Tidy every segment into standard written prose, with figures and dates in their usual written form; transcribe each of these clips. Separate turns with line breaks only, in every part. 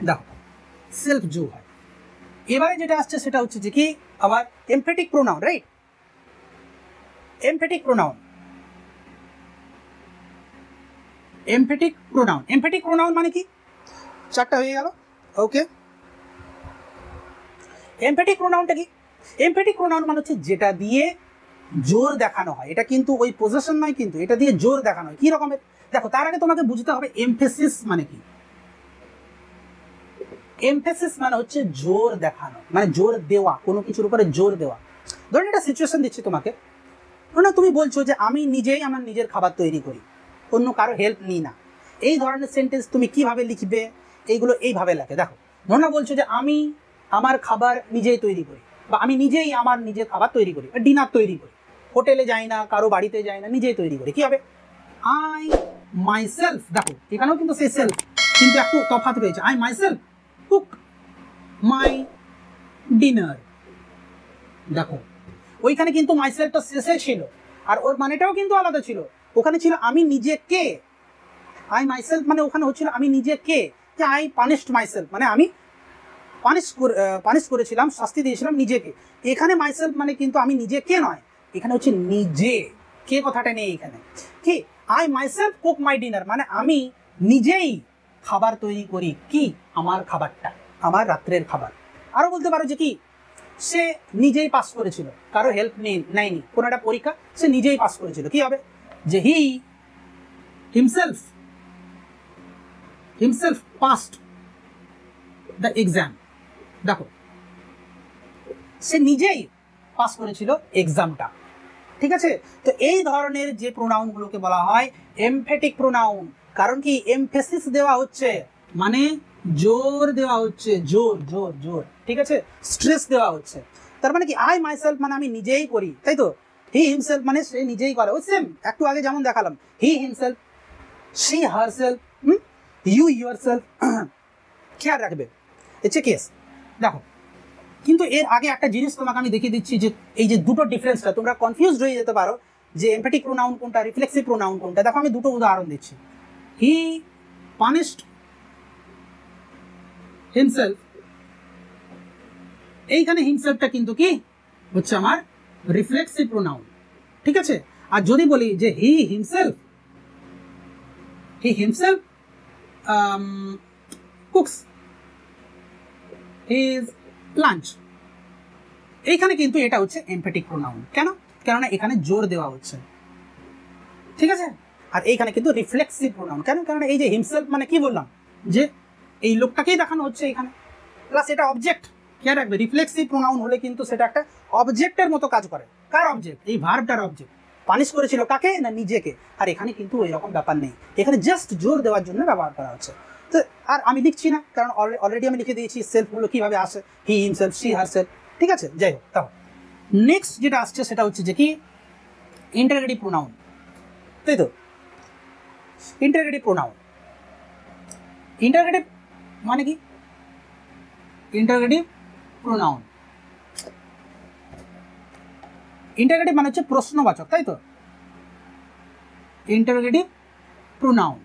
দেখো সেলফ যোগ হয়। এবারে যেটা আসছে সেটা হচ্ছে যে কি আবার emphatic pronoun, right? Emphatic pronoun, emphatic pronoun, emphatic pronoun মানে কি? চারটা হয়ে গেল, ওকে। এমফেটিক প্রোনাউনটা কি? এমফেটিক প্রোনাউন মানে হচ্ছে যেটা দিয়ে জোর দেখানো হয়। এটা কিন্তু ওই পজিশন নয়, কিন্তু এটা দিয়ে জোর দেখানো হয়। কি রকমের? দেখো তার আগে তোমাকে বুঝতে হবে এমফেসিস মানে কি। এমফেসিস মানে হচ্ছে জোর দেখানো, মানে জোর দেওয়া, কোনো কিছুর উপরে জোর দেওয়া। ধরুন একটা সিচুয়েশন দিচ্ছি তোমাকে, না তুমি বলছো যে আমি নিজেই আমার নিজের খাবার তৈরি করি, অন্য কারো হেল্প নিই না। এই ধরনের সেন্টেন্স তুমি কিভাবে লিখবে? এইগুলো এইভাবে লেখে। দেখো ধরুন বলছো যে আমি আমার খাবার নিজেই তৈরি করি, বা আমি নিজেই আমার নিজের খাবার তৈরি করি, ডিনার তৈরি করি, হোটেলে যাই না, কারো বাড়িতে যাই না, নিজেই তৈরি করি। কি হবে? I myself. দেখো এখানেও কিন্তু সেই সেলফ, কিন্তু একটু তফাৎ রয়েছে। I myself cook my dinner. দেখো ওইখানে কিন্তু মাইসেলফটা শেষে ছিল, আর ওর মানেটাও কিন্তু আলাদা ছিল। ওখানে ছিল আমি নিজেকে, আই মাইসেলফ মানে ওখানে হচ্ছিল আমি নিজেকে, যে আই পানিশড মাইসেলফ মানে আমি পানিশ করেছিলাম, শাস্তি দিয়েছিলাম নিজেকে। এখানে মাইসেলফ মানে কিন্তু আমি নিজেকে নয়, এখানে হচ্ছে নিজে, কে কথাটা নেই এখানে। কি I myself cook my dinner মানে আমি নিজেই খাবার তৈরি করি, কি আমার খাবারটা, আমার রাত্রের খাবার। আরো বলতে পারো যে কি সে নিজেই পাস করেছিল, কারো হেল্প নেয়নি, কোনো একটা পরীক্ষা সে নিজেই পাস করেছিল। কি হবে? যে he himself passed the exam. দেখো সে নিজেই পাস করেছিল এক্সামটা, ঠিক আছে? তো এই ধরনের যে প্রোনাউনগুলোকে বলা হয় এমফেটিক প্রোনাউন। কারণ কি এমফেসিস দেওয়া হচ্ছে, মানে জোর দেওয়া হচ্ছে, জোর জোর জোর, ঠিক আছে? স্ট্রেস দেওয়া হচ্ছে। তার মানে কি আই মাইসেলফ মানে আমি নিজেই করি, তাই তো? হি হিমসেলফ মানে সে নিজেই করে, ওই সেম একটু আগে যেমন দেখালাম, he himself, she herself, you yourself. খেয়াল রাখবে, হচ্ছে কেস। দেখো কিন্তু এর আগে একটা জিনিস তোমাকে আমি দেখিয়ে দিচ্ছি, যে এই যে দুটো ডিফারেন্সটা তোমরা কনফিউজড হয়ে যেতে পারো যে এমফেটিক প্রোনাউন কোনটা, রিফ্লেক্সিভ প্রোনাউন কোনটা। দেখো আমি দুটো উদাহরণ দিচ্ছি। হি পানিশড হিমসেলফ, এইখানে হিমসেলফটা কিন্তু কি হচ্ছে আমার রিফ্লেক্সিভ প্রোনাউন, ঠিক আছে? আর যদি বলি যে he himself cooks his lunch, এইখানে কিন্তু এটা হচ্ছে এমফেটিক প্রোনাউন। কেন? কেননা এখানে জোর দেওয়া হচ্ছে, ঠিক আছে? আর এইখানে কিন্তু রিফ্লেক্সিভ প্রোনাউন। কেন? কেননা এই যে হিমসেলফ মানে কি বললাম, যে এই লোকটাকেই দেখানো হচ্ছে এখানে, প্লাস এটা অবজেক্ট। খেয়াল রাখবে রিফ্লেক্সিভ প্রোনাউন হলে কিন্তু সেটা একটা অবজেক্টের মতো কাজ করে। কার অবজেক্ট? এই ভার্বটার অবজেক্ট। পানিশ করেছিল কাকে? না নিজেকে। আর এখানে কিন্তু এরকম ব্যাপার নেই, এখানে জাস্ট জোর দেওয়ার জন্য ব্যবহার করা হচ্ছে। তো আর আমি লিখছি না, কারণ অলরেডি আমি লিখে দিয়েছি সেলফগুলো কিভাবে আসে, হি হিমসেলফ, শি হারসেলফ, ঠিক আছে? যাই হোক, তাও নেক্সট যেটা আসছে সেটা হচ্ছে যে কি ইন্টারগেটিভ প্রোনাউন, তাই তো? ইন্টারগেটিভ প্রোনাউন, ইন্টারগেটিভ মানে কি? ইন্টারগেটিভ প্রোনাউন, ইন্টারগেটিভ মানে হচ্ছে প্রশ্নবাচক, তাই তো? ইন্টারগেটিভ প্রোনাউন,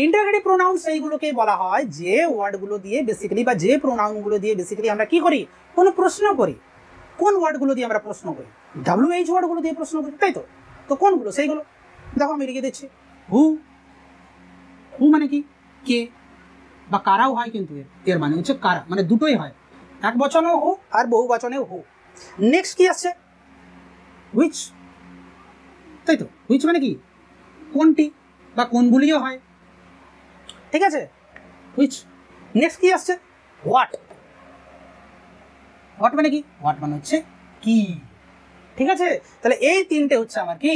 ইন্টারগেটিভ প্রোনাউন সেইগুলোকে বলা হয় যে ওয়ার্ডগুলো দিয়ে বেসিক্যালি, বা যে প্রোনাউনগুলো দিয়ে বেসিক্যালি আমরা কি করি, কোনো প্রশ্ন করি। কোন ওয়ার্ডগুলো দিয়ে আমরা প্রশ্ন করি? WH ওয়ার্ডগুলো দিয়ে প্রশ্ন করি, তাই তো? তো কোনগুলো? সেইগুলো দেখো আমি লিখে দিচ্ছি। হু, হু মানে কি? কে, বা কারাও হয়, কিন্তু এর মানে হচ্ছে কারা, মানে দুটোই হয়, এক বচনেও হু আর বহু বচনেও হু। নেক্সট কি আসছে? হুইচ, তাই তো? হুইচ মানে কি? কোনটি বা কোনগুলিও হয়, ঠিক আছে? হুইচ। নেক্সট কি আসছে? হোয়াট, হোয়াট মানে কি? হোয়াট মানে হচ্ছে কি, ঠিক আছে? তাহলে এই তিনটে হচ্ছে আমার কি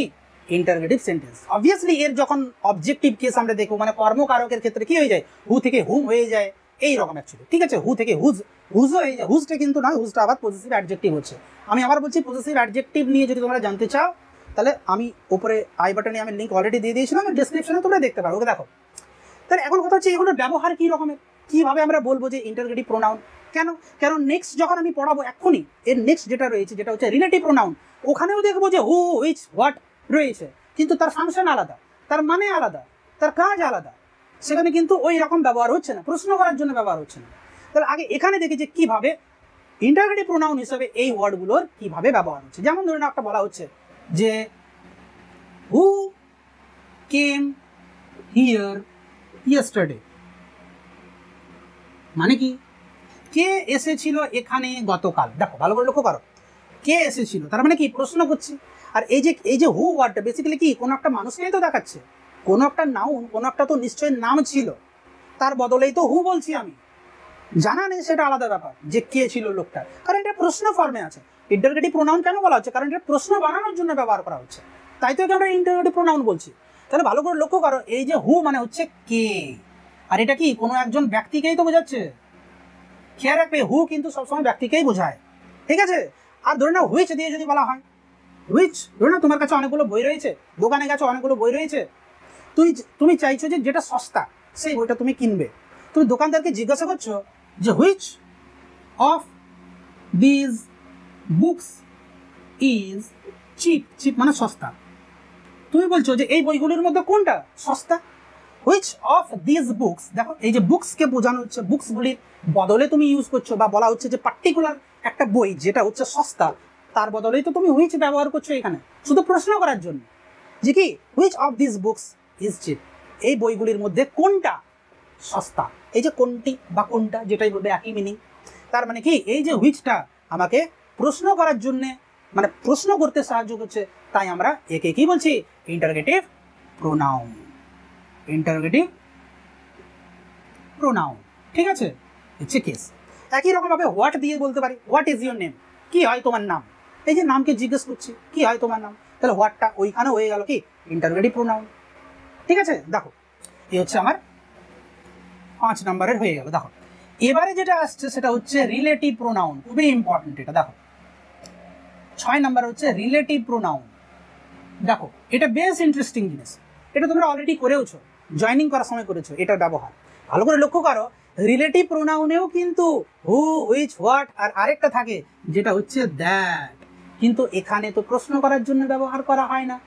ইন্টারগেটিভ সেন্টেন্স। অবভিয়াসলি এর যখন অবজেক্টিভ কেস আমরা দেখবো, মানে কর্মকারকের ক্ষেত্রে কি হয়ে যায়, হু থেকে হুম হয়ে যায়, এই রকম অ্যাকচুয়ালি, ঠিক আছে? হু থেকে হুজ, হুজও হয়ে যায়। হুজটা কিন্তু নয়, হুজটা আবার পজিটিভ অ্যাডজেক্টিভ হচ্ছে। আমি আবার বলছি, পজিটিভ অ্যাডজেক্টিভ নিয়ে যদি তোমরা জানতে চাও, তাহলে আমি উপরে আই বাটনে আমি লিঙ্ক অলরেডি দিয়ে দিয়েছিলাম, ডেসক্রিপশনে তোমরা দেখতে পারো, ওকে দেখো। তাহলে এখন কথা হচ্ছে এগুলোর ব্যবহার কি রকমের, কিভাবে আমরা বলবো যে ইন্টারগেটিভ প্রোনাউন। কেন? কারণ নেক্সট যখন আমি পড়াবো এক্ষুনি, এর নেক্সট যেটা রয়েছে যেটা হচ্ছে রিলেটিভ প্রোনাউন, ওখানেও দেখবো যে হু, হুইচ, হোয়াট রয়েছে, কিন্তু তার ফাংশন আলাদা, তার মানে আলাদা, তার কাজ আলাদা, সেখানে কিন্তু ওই রকম ব্যবহার হচ্ছে না, প্রশ্ন করার জন্য ব্যবহার হচ্ছে না। তাহলে আগে এখানে দেখি যে কিভাবে ইন্টারোগেটিভ প্রোনাউন হিসেবে এই ওয়ার্ডগুলোর কিভাবে ব্যবহার হচ্ছে। যেমন ধরুন একটা বলা হচ্ছে যে হু কেম হিয়ার ইয়েস্টারডে, মানে কি কে এসেছিল এখানে গতকাল। দেখো ভালো করে লক্ষ্য করো, কে এসেছিল তার মানে কি প্রশ্ন করছি। আর এই যে হু ওয়ার্ডটা বেসিক্যালি কি কোনো একটা মানুষকেই তো দেখাচ্ছে, কোনো একটা নাউন, কোনো একটা তো নিশ্চয়ই নাম ছিল, তার বদলেই তো হু বলছি আমি। জানা নেই সেটা আলাদা ব্যাপার যে কে ছিল লোকটা, কারণ এটা প্রশ্ন ফর্মে আছে। ইন্টারোগেটিভ প্রোনাউন কেন বলা হচ্ছে? কারণ এটা প্রশ্ন বানানোর জন্য ব্যবহার করা হচ্ছে, তাই তো আমরা ইন্টারোগেটিভ প্রোনাউন বলছি। তাহলে ভালো করে লক্ষ্য করো, এই যে হু মানে হচ্ছে কে, আর এটা কি কোনো একজন ব্যক্তিকেই তো বোঝাচ্ছে। খেয়াল রাখবে হু কিন্তু সবসময় ব্যক্তিকেই বোঝায়, ঠিক আছে। আর ধরে নাও হুইচ দিয়ে যদি বলা হয়, হুইচ ধরে নাও তোমার কাছে অনেকগুলো বই রয়েছে, দোকানে গেছো অনেকগুলো বই রয়েছে, তুমি চাইছো যে যেটা সস্তা সেই বইটা তুমি কিনবে। তুমি দোকানদারকে জিজ্ঞাসা করছো যে which of these books is cheap, cheap মানে সস্তা। তুমি বলছো যে এই বইগুলোর মধ্যে কোনটা সস্তা। হুইচ অফ দিজ বুকস, দেখো এই যে বুকসকে বোঝানো হচ্ছে, বুকসগুলির বদলে তুমি ইউজ করছো, বা বলা হচ্ছে যে পার্টিকুলার একটা বই যেটা হচ্ছে সস্তা, তার বদলেই তো তুমি হুইচ ব্যবহার করছো এখানে, শুধু প্রশ্ন করার জন্য যে কি which of these books is chip, এই বইগুলির মধ্যে কোনটা সস্তা। এই যে কোনটি বা কোনটা যেটাই বলবে একই মিনিং। তার মানে কি এই যে হুইচটা আমাকে প্রশ্ন করার জন্যে, মানে প্রশ্ন করতে সাহায্য করছে, তাই আমরা একে কি বলছি ইন্টারোগেটিভ প্রোনাউন। ইন্টারোগেটিভ প্রোনাউন, ঠিক আছে, হচ্ছে কেস। একই রকম ভাবে হোয়াট দিয়ে বলতে পারি, হোয়াট ইজ ইউর নেম, কি হয় তোমার নাম। এই যে নামকে জিজ্ঞেস করছি কি হয় তোমার নাম, তাহলে হোয়াটটা ওইখানে হয়ে গেল কি ইন্টারোগেটিভ প্রোনাউন, ঠিক আছে। দেখো এই হচ্ছে আমার 5 নম্বরের হয়ে গেল। দেখো এবারে যেটা আসছে সেটা হচ্ছে রিলেটিভ প্রোনাউন, খুবই ইম্পর্টেন্ট এটা। দেখো 6 নম্বর হচ্ছে রিলেটিভ প্রোনাউন। দেখো এটা বেশ ইন্টারেস্টিং জিনিস, এটা তোমরা অলরেডি করেওছো, জয়েনিং করার সময় করেছো এটার ব্যবহার। ভালো করে লক্ষ্য করো, রিলেটিভ প্রোনাউনেও কিন্তু হু হুইচ হোয়াট আর আরেকটা থাকে যেটা হচ্ছে দ্যাট, কিন্তু এখানে তো প্রশ্ন করার জন্য ব্যবহার করা হয় না।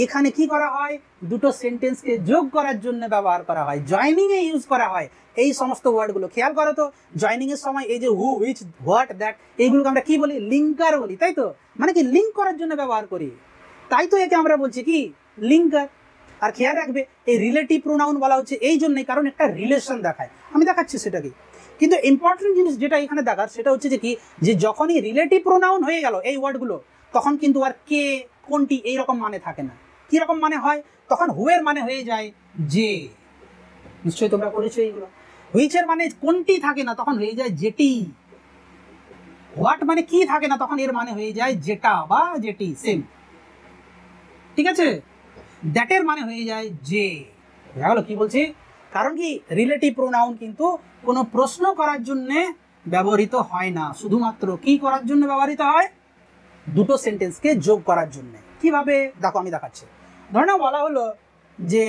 এখানে কি করা হয়, দুটো সেন্টেন্সকে যোগ করার জন্য ব্যবহার করা হয়, জয়েনিং এ ইউজ করা হয় এই সমস্ত ওয়ার্ডগুলো। খেয়াল করো তো, জয়েনিং এর সময় এই যে হু হুইচ হোয়াট দ্যাট এইগুলোকে আমরা কি বলি, লিঙ্কার বলি, তাই তো, মানে কি লিঙ্ক করার জন্য ব্যবহার করি, তাই তো একে আমরা বলছি কি লিঙ্কার। আর খেয়াল রাখবে এই রিলেটিভ প্রোনাউন বলা হচ্ছে এই জন্যই কারণ একটা রিলেশন দেখায়, আমি দেখাচ্ছি সেটাকে। কিন্তু ইম্পর্টেন্ট জিনিস যেটা এখানে দেখার সেটা হচ্ছে যে কি, যে যখনই রিলেটিভ প্রোনাউন হয়ে গেল এই ওয়ার্ডগুলো, তখন কিন্তু আর কে কোনটি এইরকম মানে থাকে না। কি রকম মানে হয়, তখন হুয়ের মানে হয়ে যায় যে, নিশ্চয়ই তোমরা করেছো এইগুলো। হুইচের মানে কোনটি থাকে না, তখন হয়ে যায় যেটি। হোয়াট মানে কি থাকে না, তখন এর মানে হয়ে যায় যেটা বা যেটি, সেম, ঠিক আছে। দ্যাটের মানে হয়ে যায় যে। বুঝা কি বলছি, কারণ কি রিলেটিভ প্রোনাউন কিন্তু কোনো প্রশ্ন করার জন্য ব্যবহৃত হয় না, শুধুমাত্র কি করার জন্য ব্যবহৃত হয়, দুটো সেন্টেন্সকে যোগ করার জন্য। কিভাবে দেখো আমি দেখাচ্ছি। ধরে নাও বলা হলো যে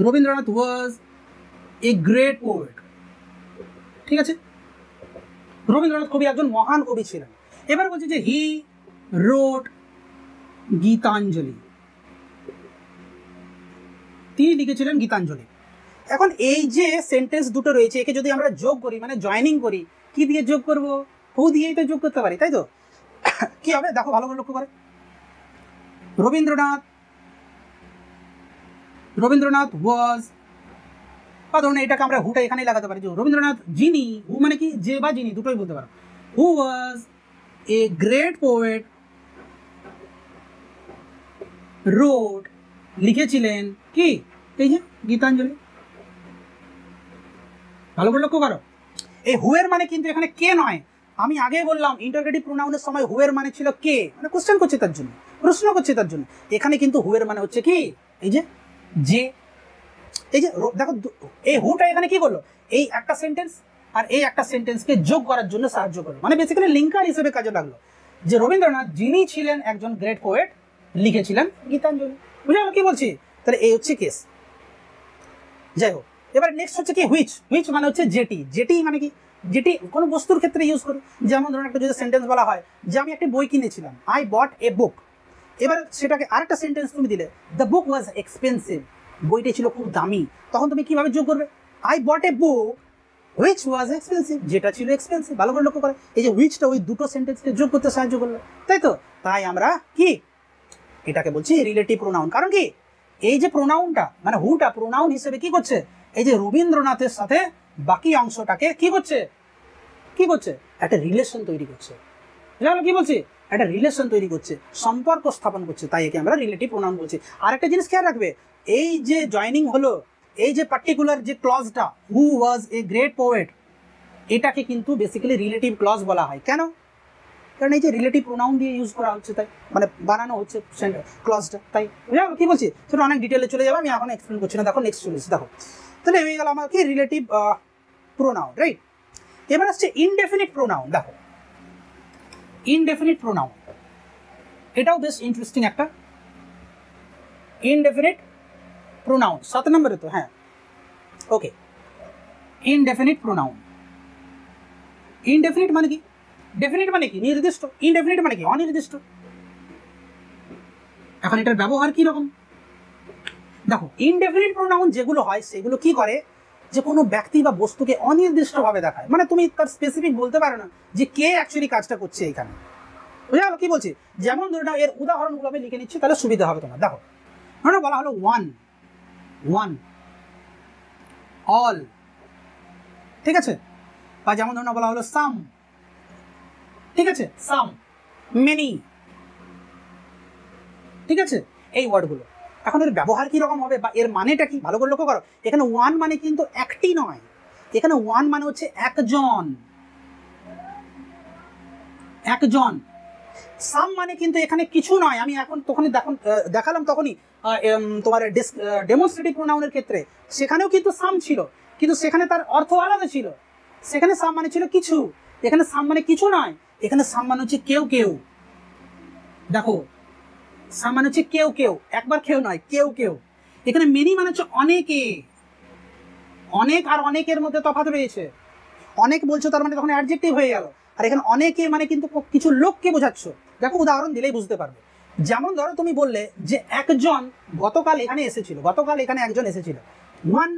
রবীন্দ্রনাথ ওয়াজ এ গ্রেট পোয়েট, ঠিক আছে। রবীন্দ্রনাথ কবি একজন মহান কবি ছিলেন। এবার বলছি যে হি রোট গীতাঞ্জলি, তিনি লিখেছিলেন গীতাঞ্জলি। এখন এই যে সেন্টেন্স দুটো রয়েছে একে যদি আমরা যোগ করি, মানে জয়েনিং করি, কি দিয়ে যোগ করব, হু দিয়েই তো যোগ করতে পারি, তাই তো। কি হবে দেখো ভালো করে লক্ষ্য করে, রবীন্দ্রনাথ ওয়াজ, বা ধরুন এটাকে আমরা হুটা এখানেই লাগাতে পারি, যে রবীন্দ্রনাথ যিনি, হু মানে কি যে বা যিনি দুটোই বলতে পারো, হু ওয়াজ এ গ্রেট পোয়েট রোড, লিখেছিলেন কি এই যে গীতাঞ্জলি। ভালো করে লক্ষ্য করো, এই হুয়ের মানে কিন্তু এখানে কে নয়। আমি আগে বললাম ইন্টারোগেটিভ প্রোনাউনের সময় হুয়ের মানে ছিল কে, মানে কোশ্চেন করছে তার জন্য, প্রশ্ন করছে তার জন্য। এখানে কিন্তু হুয়ের মানে হচ্ছে কি এই যে এই যে দেখো এই হুটা এখানে কি করলো, এই একটা সেন্টেন্স আর এই একটা সেন্টেন্সকে যোগ করার জন্য সাহায্য করলো, মানে বেসিক্যালি লিঙ্কার হিসেবে কাজে লাগলো। যে রবীন্দ্রনাথ যিনি ছিলেন একজন গ্রেট পোয়েট, লিখেছিলেন গীতাঞ্জলি। বুঝে গেল কি বলছি, তাহলে এই হচ্ছে কেস। যাই হোক, এবার নেক্সট হচ্ছে কি হুইচ মানে হচ্ছে যেটি মানে কি, যেটি কোনো বস্তুর ক্ষেত্রে ইউজ করি। যেমন ধরুন একটা যদি সেন্টেন্স বলা হয় যে আমি একটা বই কিনেছিলাম, আই বট এ বুক, এবার সেটাকে আরেকটা সেন্টেন্স তুমি দিলে, দ্য বুক ওয়াজ এক্সপেন্সিভ, বইটি ছিল খুব দামি, তখন তুমি কিভাবে যোগ করবে? I bought A book which was expensive, যেটা ছিল এক্সপেন্সিভ। ভালো করে লক্ষ্য করে এই যে হুইচটা ওই দুটো সেন্টেন্সকে যোগ করতে সাহায্য করলো, তাই তো? তাই আমরা কি এটাকে বলছি রিলেটিভ প্রোনাউন। কারণ কি এই যে প্রোনাউনটা মানে হুটা প্রোনাউন হিসেবে কি করছে, এই যে রবীন্দ্রনাথের সাথে বাকি অংশটাকে কি করছে একটা রিলেশন তৈরি করছে। জানো কি বলছি? একটা রিলেশন তৈরি করছে, সম্পর্ক স্থাপন করছে, তাই একে আমরা রিলেটিভ প্রোনাউন বলছি। আর একটা জিনিস খেয়াল রাখবে, এই যে জয়নিং হলো, এই যে পার্টিকুলার যে ক্লজটা হু ওয়াজ এ গ্রেট পোয়েট, এটাকে কিন্তু বেসিক্যালি রিলেটিভ ক্লজ বলা হয়। কেন? কারণ এই যে রিলেটিভ প্রোনাউন দিয়ে ইউজ করা হচ্ছে, তাই মানে বানানো হচ্ছে ক্লজটা। তাই বুঝলো কি বলছি? সেটা অনেক ডিটেলে চলে যাবে, আমি এখন এক্সপ্লেন করছি না। দেখো নেক্সট চলেছি, দেখো তাহলে হয়ে গেল আমার কি রিলেটিভ প্রোনাউন, রাইট? এবার আসছে ইনডেফিনিট প্রোনাউন। দেখো ইনডেফিনিট প্রোনাউন, এটাও বেশ ইন্টারেস্টিং একটা। ইনডেফিনিট প্রোনাউন 7 নম্বরে তো, হ্যাঁ ওকে। ইনডেফিনিট প্রোনাউন, ইনডেফিনিট মানে কি? ডেফিনিট মানে কি নির্দিষ্ট, ইনডেফিনিট মানে কি অনির্দিষ্ট। এখন এটার ব্যবহার কি রকম দেখো। ইনডেফিনিট প্রোনাউন যেগুলো হয় সেগুলো কি করে, যে কোনো ব্যক্তি বা বস্তুকে অনির্দিষ্টভাবে দেখায়, মানে তুমি তার স্পেসিফিক বলতে পারো না যে কে অ্যাকচুয়ালি কাজটা করছে এখানে। বুঝা গেল কি বলছি? যেমন ধরে নাও, এর উদাহরণগুলো আমি লিখে নিচ্ছি, তাহলে সুবিধা হবে তোমার। দেখো ধরো বলা হলো ওয়ান, অল, ঠিক আছে? বা যেমন ধরো বলা হলো সাম, ঠিক আছে? সাম, মেনি, ঠিক আছে? এই ওয়ার্ডগুলো এখন এর ব্যবহার কি রকম হবে বা এর মানেটা কি, ভালো করে লক্ষ্য করো। এখানে ওয়ান মানে কিন্তু একটি নয়, এখানে ওয়ান মানে হচ্ছে একজন, একজন। সাম মানে কিন্তু এখানে কিছু নয়। আমি এখন তখনই দেখালাম তখনই তোমার ডেমনস্ট্রেটিভ প্রোনাউনের ক্ষেত্রে, সেখানেও কিন্তু সাম ছিল, কিন্তু সেখানে তার অর্থ আলাদা ছিল। সেখানে সাম মানে ছিল কিছু, এখানে সাম মানে কিছু নয়, এখানে সাম মানে হচ্ছে কেউ কেউ। দেখো সাম মানে হচ্ছে কেউ কেউ, একবার কেউ নয়, কেউ কেউ। এখানে মেনি মানে হচ্ছে অনেকে, অনেক আর অনেকের মধ্যে তফাৎ রয়েছে। অনেক বলছো তার মানে তখন অ্যাডজেক্টিভ হয়ে গেল, আর এখানে অনেকে মানে কিন্তু কিছু লোককে বোঝাচ্ছ। দেখো উদাহরণ দিলেই বুঝতে পারবে। যেমন ধরো তুমি বললে যে একজন গতকাল এখানে এসেছিল, গতকাল এখানে একজন এসেছিল, ওয়ান।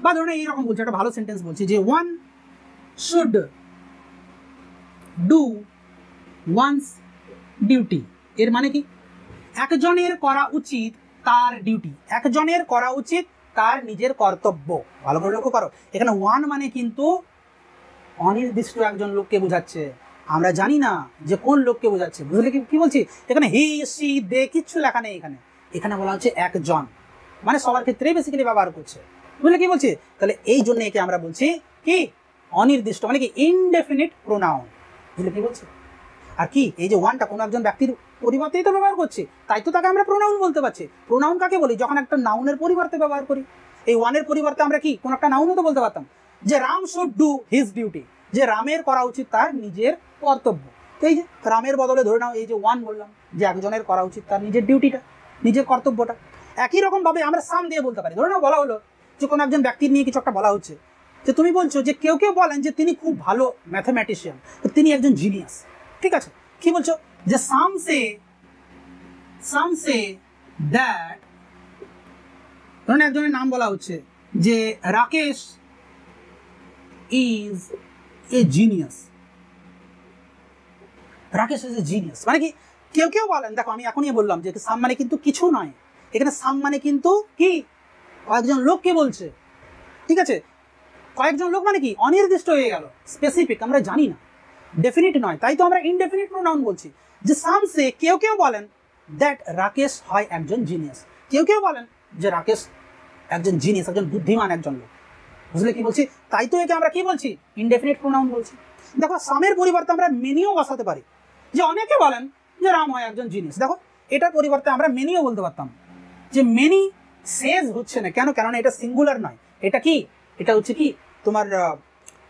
বা ধরো এইরকম বলছি, একটা ভালো সেন্টেন্স বলছি যে one should do one's duty. এর মানে কি? একজনের করা উচিত তার ডিউটি, একজনের করা উচিত তার নিজের কর্তব্য। ভালো করে লক্ষ্য করো, এখানে ওয়ান মানে কিন্তু অনির্দিষ্ট একজন লোককে বোঝাচ্ছে। আমরা জানি না যে কোন লোককে বোঝাচ্ছে। বুঝলে কি বলছি? এখানে হি সি দে কিচ্ছু লেখা নেই, এখানে বলা হচ্ছে একজন, মানে সবার ক্ষেত্রেই বেসিক্যালি ব্যবহার করছে। বুঝলে কি বলছি? তাহলে এই জন্য একে আমরা বলছি কি অনির্দিষ্ট, মানে কি ইনডেফিনিট প্রোনাউন। বুঝলে কি বলছি? আর কি এই যে ওয়ানটা কোনো একজন ব্যক্তির পরিবর্তেই তো ব্যবহার করছি, তাই তো তাকে আমরা প্রোনাউন বলতে পারছি। প্রোনাউন কাকে বলি? যখন একটা নাউনের পরিবর্তে ব্যবহার করি। এই ওয়ানের পরিবর্তে আমরা কি কোন একটা নাউনও তো বলতে পারতাম, যে Ram should do his duty, যে রামের করা উচিত তার নিজের কর্তব্য। তো এই যে রামের বদলে ধরে নাও এই যে ওয়ান বললাম, যে একজনের করা উচিত তার নিজের ডিউটিটা, নিজের কর্তব্যটা। একই রকম ভাবে আমরা সাম দিয়ে বলতে পারি। ধরে নাও বলা হলো যে কোনো একজন ব্যক্তির নিয়ে কিছু একটা বলা হচ্ছে, যে তুমি বলছো যে কেউ কেউ বলেন যে তিনি খুব ভালো ম্যাথমেটিশিয়ান, তিনি একজন জিনিয়াস, ঠিক আছে? কি বলছো? যে সাম সে দ্যাট, ধরুন একজনের নাম বলা হচ্ছে যে Rakesh is a genius, Rakesh is a genius. মানে কি কেউ কেউ বলেন, দেখো আমি এখনই বললাম যে সাম মানে কিন্তু কিছু নয়, এখানে সাম মানে কিন্তু কি কয়েকজন লোককে বলছে, ঠিক আছে? কয়েকজন লোক মানে কি অনির্দিষ্ট হয়ে গেল, স্পেসিফিক, আমরা জানি না, ডেফিনিট নয়, তাই তো আমরা ইনডেফিনিট প্রোনাউন বলছি। যে সাম সে কেউ কেউ বলেন দ্যাট রাকেশ হয় একজন জিনিয়াস, কেউ কেউ বলেন যে রাকেশ একজন জিনিয়াস, একজন বুদ্ধিমান একজন লোক। বুঝলে কি বলছি? তাই তো একে আমরা কি বলছি ইনডেফিনিট প্রোনাউন বলছি। দেখো সামের পরিবর্তে আমরা মেনিও বসাতে পারি, যে অনেকে বলেন যে রাম হয় একজন জিনিয়াস। দেখো এটার পরিবর্তে আমরা মেনিও বলতে পারতাম, যে মেনি সেজ হচ্ছে না কেন? কেননা এটা সিঙ্গুলার নয়, এটা কি, এটা হচ্ছে কি তোমার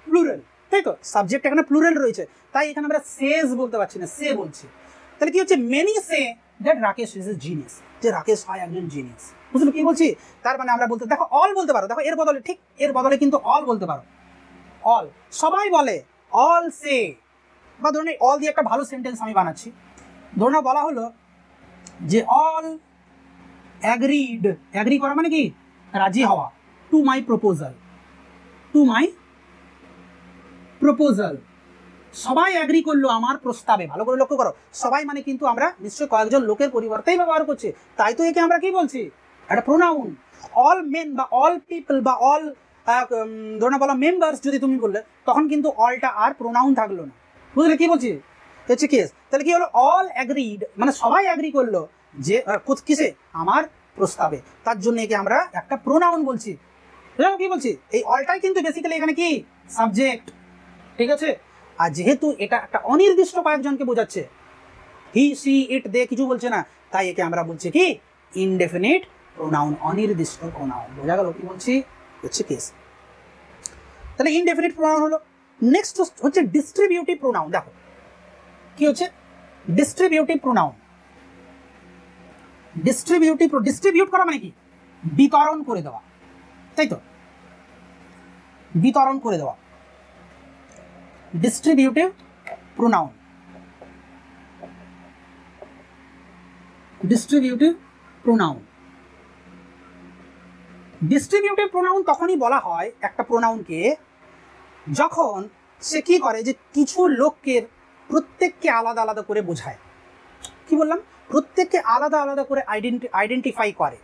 প্লুরাল, তাই তো? সাবজেক্ট এখানে প্লুরাল রয়েছে, তাই এখানে আমরা সেজ বলতে পারছি না, সে বলছি। তাহলে কি হচ্ছে? Many say that Rakesh is a genius, যে রাকেশ হয় একজন জিনিয়াস। বুঝলো কি বলছি? তার মানে আমরা বলতে, দেখো অল বলতে পারো, দেখো এর বদলে, ঠিক এর বদলে কিন্তু অল বলতে পারো। অল সবাই বলে, অল সে। বা ধরুন অল দিয়ে একটা ভালো সেন্টেন্স আমি বানাচ্ছি। ধরুন বলা হলো যে অল অ্যাগ্রিড, অ্যাগ্রি করা মানে কি রাজি হওয়া, to my proposal, to my proposal, সবাই অ্যাগ্রি করলো আমার প্রস্তাবে। ভালো করে লক্ষ্য করো, সবাই মানে কিন্তু আমরা নিশ্চয়ই কয়েকজন লোকের পরিবর্তেই ব্যবহার করছি, তাই তো একে আমরা কি বলছি, একটা প্রোনাউন। অল মেন বা অল পিপল বা অল ধরে না বলা মেম্বার্স যদি তুমি বললে, তখন কিন্তু অলটা আর প্রোনাউন থাকলো না। বুঝলে কি বলছি, হচ্ছে কেস। তাহলে কি হলো, অল অ্যাগ্রিড মানে সবাই অ্যাগ্রি করলো যে কিসে, আমার প্রস্তাবে, তার জন্য একে আমরা একটা প্রোনাউন বলছি। বুঝলো কি বলছি, এই অলটাই কিন্তু বেসিক্যালি এখানে কি সাবজেক্ট, ঠিক আছে। আর যেহেতু এটা একটা অনির্দিষ্ট কয়েকজনকে বোঝাচ্ছে, হি সি ইট দে কিছু বলছে না, তাই একে আমরা বলছি কি ইনডেফিনিট প্রোনাউন, অনির্দিষ্ট প্রোনাউন। বোঝা গেল কি বলছি, হচ্ছে কেস। তাহলে ইনডেফিনিট প্রোনাউন হলো। নেক্সট হচ্ছে ডিস্ট্রিবিউটিভ প্রোনাউন। দেখো কি হচ্ছে ডিস্ট্রিবিউটিভ প্রোনাউন। ডিস্ট্রিবিউট করা মানে কি বিতরণ করে দেওয়া, তাই তো, বিতরণ করে দেওয়া, distributive pronoun. Distributive pronoun, distributive pronoun তখনই বলা হয় একটা প্রোনাউনকে যখন সে কি করে, যে কিছু লোকের প্রত্যেককে আলাদা আলাদা করে বোঝায়। কি বললাম, প্রত্যেককে আলাদা আলাদা করে আইডেন্টিফাই করে,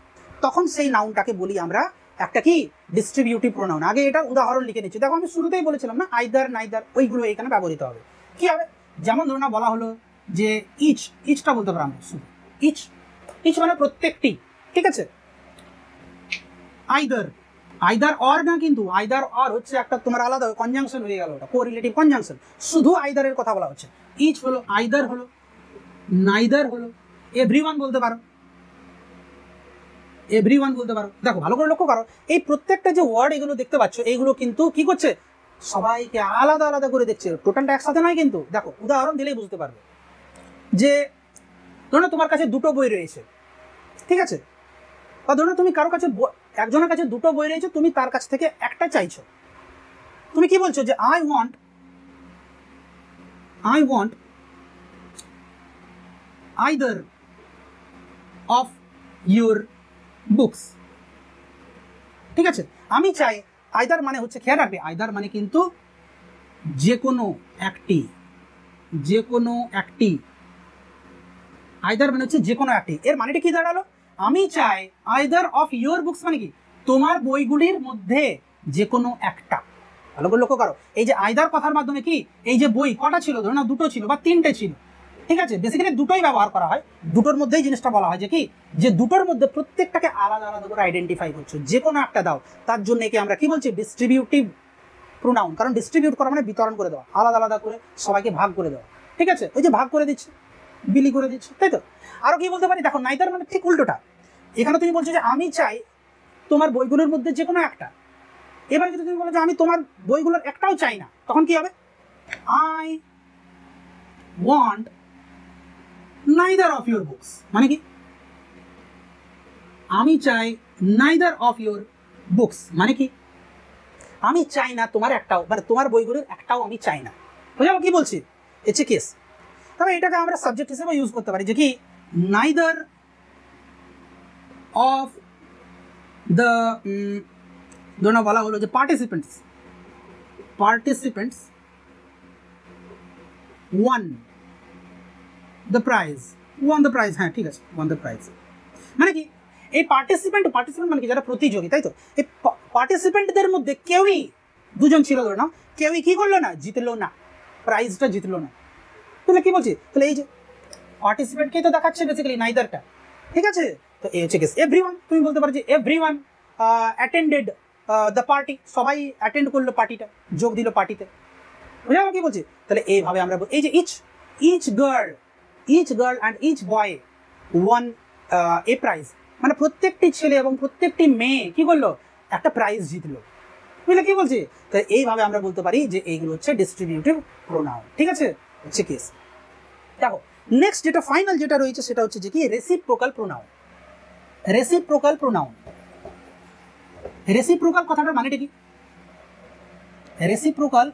তখন সেই নাউনটাকে বলি আমরা একটা কি ডিস্ট্রিবিউটিভ প্রোনাউন। আগে এটা উদাহরণ লিখে নিচ্ছি। দেখো আমি শুরুতেই বলেছিলাম না, আইদার নাইদার ওইগুলো এখানে ব্যবহৃত হবে। কি হবে, যেমন ধরুন না বলা হলো যে ইচ, ইচটা বলতে পারো আমরা শুধু ইচ, ইচ মানে প্রত্যেকটি, ঠিক আছে। আইদার, আইদার অর না, কিন্তু আইদার অর হচ্ছে একটা তোমার আলাদা কনজাংশন হয়ে গেল, ওটা কোরিলেটিভ কনজাংশন। শুধু আইদারের কথা বলা হচ্ছে, ইচ হলো, আইদার হলো, নাইদার হলো, এভরিওয়ান বলতে পারো, এভরিওয়ান বলতে পারো। দেখো ভালো করে লক্ষ্য করো, এই প্রত্যেকটা যে ওয়ার্ড এগুলো দেখতে পাচ্ছ, এইগুলো কিন্তু কি করছে, সবাইকে আলাদা আলাদা করে দেখছে, টোটালটা একসাথে নয় কিন্তু। দেখো উদাহরণ দিলেই বুঝতে পারবে, যে ধরো তোমার কাছে দুটো বই রয়েছে, ঠিক আছে, বা ধরো তুমি কারো কাছে, একজনের কাছে দুটো বই রয়েছে, তুমি তার কাছ থেকে একটা চাইছো। তুমি কি বলছো, যে I want either of your books, ঠিক আছে। আমি চাই, আইদার মানে হচ্ছে, খেয়াল রাখবে, আইদার মানে কিন্তু যে কোনো একটি, যে কোনো একটি, আইদার মানে হচ্ছে যে কোনো একটি। এর মানেটা কি দাঁড়ালো, আমি চাই আইদার অফ ইউর বুকস মানে কি তোমার বইগুলির মধ্যে যে কোনো একটা। ভালো করে লক্ষ্য করো, এই যে আইদার কথার মাধ্যমে কি, এই যে বই কটা ছিল, ধরো না দুটো ছিল বা তিনটে ছিল, ঠিক আছে, বেসিক্যালি দুটোই ব্যবহার করা হয়, দুটোর মধ্যেই জিনিসটা বলা হয় যে কি, যে দুটোর মধ্যে প্রত্যেকটাকে আলাদা আলাদা করে আইডেন্টিফাই করছো, যে কোনো একটা দাও, তার জন্য একে আমরা কি বলছি ডিস্ট্রিবিউটিভ প্রোনাউন। কারণ ডিস্ট্রিবিউট করা মানে বিতরণ করে দেওয়া, আলাদা আলাদা করে সবাইকে ভাগ করে দেওয়া, ঠিক আছে, ওই যে ভাগ করে দিচ্ছে, বিলি করে দিচ্ছে, তাই তো। আরো কি বলতে পারি, দেখো নাইদার মানে ঠিক উল্টোটা। এখানে তুমি বলছো যে আমি চাই তোমার বইগুলোর মধ্যে যে কোনো একটা। এবার যদি তুমি বলো যে আমি তোমার বইগুলোর একটাও চাই না, তখন কি হবে, I want neither of your books মানে কি, আমি চাই নাইদার অফ ইউর বুকস মানে কি, আমি চাই না তোমার একটাও, মানে তোমার বইগুলোর একটাও আমি চাই না। বুঝলো কি বলছি, ইটস এ কেস। তবে এটাকে আমরা সাবজেক্ট হিসেবে ইউজ করতে পারি, যে কি নাইদার অফ দ্য, ধরুন বলা হলো যে পার্টিসিপেন্টস ওয়ান দ্য প্রাইজ, হ্যাঁ ঠিক আছে, ওয়ান দ্য প্রাইজ মানে কি, এই পার্টিসিপেন্ট মানে কি যারা প্রতিযোগী, তাই তো। এই পার্টিসিপেন্টদের মধ্যে কেউই, দুজন ছিল ধরে না, কেউই কি করলো না, জিতলো না, প্রাইজটা জিতলো না। তাহলে কি বলছি, তাহলে এই যে পার্টিসিপেন্টকেই তো দেখাচ্ছে বেসিক্যালি নাইদারটা, ঠিক আছে। তো এই হচ্ছে কেস। এভরিওয়ান, তুমি বলতে পারো যে এভরিওয়ান অ্যাটেন্ডেড দ্য পার্টি, সবাই অ্যাটেন্ড করলো পার্টিটা, যোগ দিল পার্টিতে। বুঝা কি বলছি, তাহলে এইভাবে আমরা এই যে each girl and each boy won a prize, মানে প্রত্যেকটি ছেলে এবং প্রত্যেকটি মেয়ে কি করলো, একটা প্রাইজ জিতলো। বুঝলে কি বলছি, তাহলে এইভাবে আমরা বলতে পারি যে এইগুলো হচ্ছে ডিস্ট্রিবিউটিভ প্রোনাউন, ঠিক আছে, হচ্ছে কেস। দেখো নেক্সট যেটা ফাইনাল যেটা রয়েছে সেটা হচ্ছে যে কি রেসিপ্রোকাল প্রোনাউন। রেসিপ্রোকাল কথাটার মানেটা কি, রেসিপ্রোকাল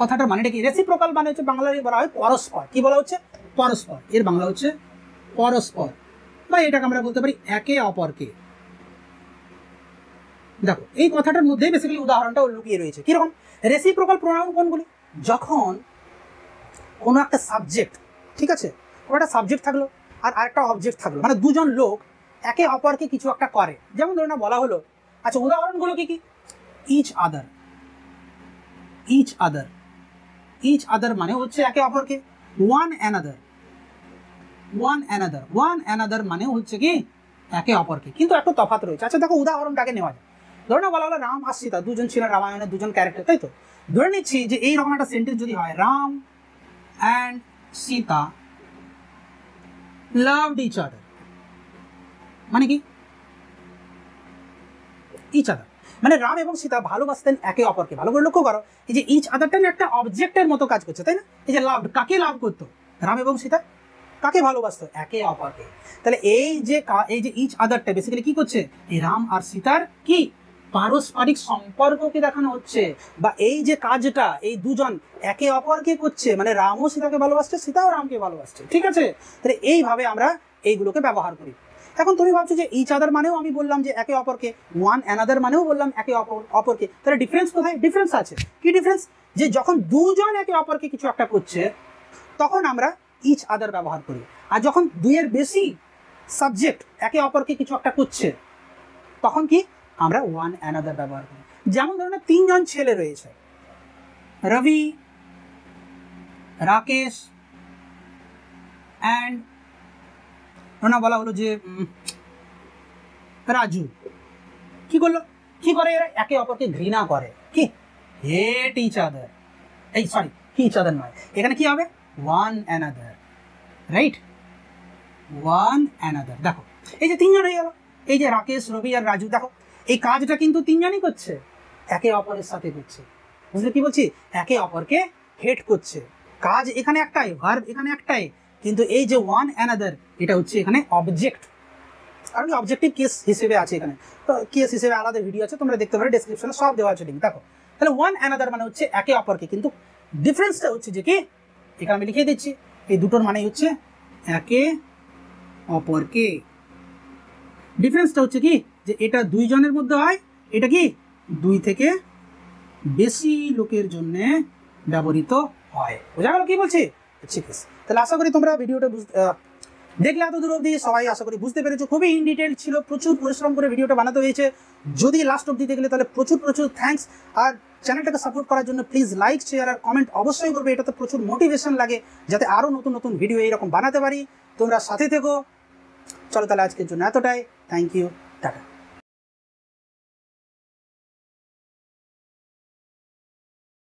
কথাটার মানেটা কি? রেসিপ্রোকাল মানে হচ্ছে বাংলায় বলা হয় পরস্পর। কি বলা হচ্ছে? পরস্পর। এর বাংলা হচ্ছে পরস্পর, বা এটাকে আমরা বলতে পারি একে অপরকে। দেখো এই কথাটার মধ্যে বেসিক্যালি উদাহরণটা লুকিয়ে রয়েছে। কিরকম? রেসিপ্রোকাল প্রোনাউন কোনগুলি? যখন কোনো একটা সাবজেক্ট, ঠিক আছে, কোনো একটা সাবজেক্ট থাকলো আর আরেকটা অবজেক্ট থাকলো, মানে দুজন লোক একে অপরকে কিছু একটা করে। যেমন ধরুন বলা হলো, আচ্ছা উদাহরণগুলো কি কি? Each other, each other, each other মানে হচ্ছে একে অপরকে। One another, one another, one another মানে হচ্ছে কি একে অপরকে, কিন্তু একটু তফাৎ রয়েছে। আচ্ছা দেখো উদাহরণটাকে নেওয়া যায়। ধরে না বলা হলো রাম আর সীতা দুজন ছিলেন রামায়ণের দুজন ক্যারেক্টার, তাই তো? ধরে নিচ্ছি যে এইরকম একটা সেন্টেন্স যদি হয়, Ram and Sita loved each other, মানে কি? ইচ আদার মানে রাম এবং সীতা ভালোবাসতেন একে অপরকে। ভালো করে লক্ষ্য করো, এই যে ইচ আদারটা একটা অবজেক্টের মতো কাজ করছে, তাই না? এই যে লাভ, কাকে লাভ করতো? রাম এবং সীতা কাকে ভালোবাসতো? একে অপরকে। তাহলে এই যে ইচ আদারটা বেসিক্যালি কি করছে? এই রাম আর সীতার কি পারস্পরিক সম্পর্ককে দেখানো হচ্ছে, বা এই যে কাজটা এই দুজন একে অপরকে করছে, মানে রামও সীতাকে ভালোবাসছে, সীতাও রামকে ভালোবাসছে, ঠিক আছে? তাহলে এইভাবে আমরা এইগুলোকে ব্যবহার করি। এখন তুমি ভাবছো যে ইচ আদার মানেও আমি বললাম যে একে অপরকে, ওয়ান অ্যানাদার মানেও বললাম একে অপরকে, তাহলে ডিফারেন্স কোথায়? ডিফারেন্স আছে। কি ডিফারেন্স? যে যখন দুজন একে অপরকে কিছু একটা করছে তখন আমরা ইচ আদার ব্যবহার করি, আর যখন দুইয়ের বেশি সাবজেক্ট একে অপরকে কিছু একটা করছে তখন কি আমরা ওয়ান অ্যানাদার ব্যবহার করি। যেমন ধরুন তিনজন ছেলে রয়েছে, রবি, রাকেশ অ্যান্ড বলা হলো যে রাজু। কি করলো? কি করে? এরা একে অপরকে ঘৃণা করে, কি হেট ইচ আদার, এই সরি ইচ আদার নয়, এখানে কি হবে? One another, right? One another. দেখো এই যে তিনজন হয়ে গেল, এই যে রাকেশ, রবি আর রাজু, দেখো এই কাজটা কিন্তু তিনজনই করছে, একে অপরের সাথে করছে। বুঝলে কি বলছি? একে অপরকে হেট করছে। কাজ এখানে একটাই, ভার্ব এখানে একটাই, কিন্তু এই যে ওয়ান অ্যানাদার এটা হচ্ছে এখানে অবজেক্ট, কারণ অবজেক্টিভ কেস হিসেবে আছে এখানে। তো কেস হিসেবে আলাদা ভিডিও আছে, তোমরা দেখতে পারো, ডেসক্রিপশনে সব দেওয়া আছে লিঙ্ক। দেখো তাহলে ওয়ান অ্যানাদার মানে হচ্ছে একে অপরকে, কিন্তু ডিফারেন্সটা হচ্ছে যে কি এখানে আমি লিখে দিচ্ছি, এই দুটোর মানে হচ্ছে একে অপরকে। ডিফারেন্সটা হচ্ছে কি যে এটা দুইজনের মধ্যে হয়, এটা কি দুই থেকে বেশি লোকের জন্য ব্যবহৃত হয়। বোঝা গেল কি বলছি? ঠিক আছে, তাহলে আশা করি তোমরা ভিডিওটা দেখলে এত দূর অবধি সবাই আশা করি বুঝতে পেরেছো। খুবই ইন ডিটেল ছিল, প্রচুর পরিশ্রম করে ভিডিওটা বানাতে হয়েছে। যদি লাস্ট অবধি দেখলে তাহলে প্রচুর প্রচুর থ্যাঙ্কস। আর চ্যানেলটাকে সাপোর্ট করার জন্য প্লিজ লাইক, শেয়ার আর কমেন্ট অবশ্যই করবে, এটাতে প্রচুর মোটিভেশন লাগে যাতে আরও নতুন নতুন ভিডিও এইরকম বানাতে পারি। তোমরা সাথে থেকো। চলো তাহলে আজকের জন্য এতটাই। Thank you, tata.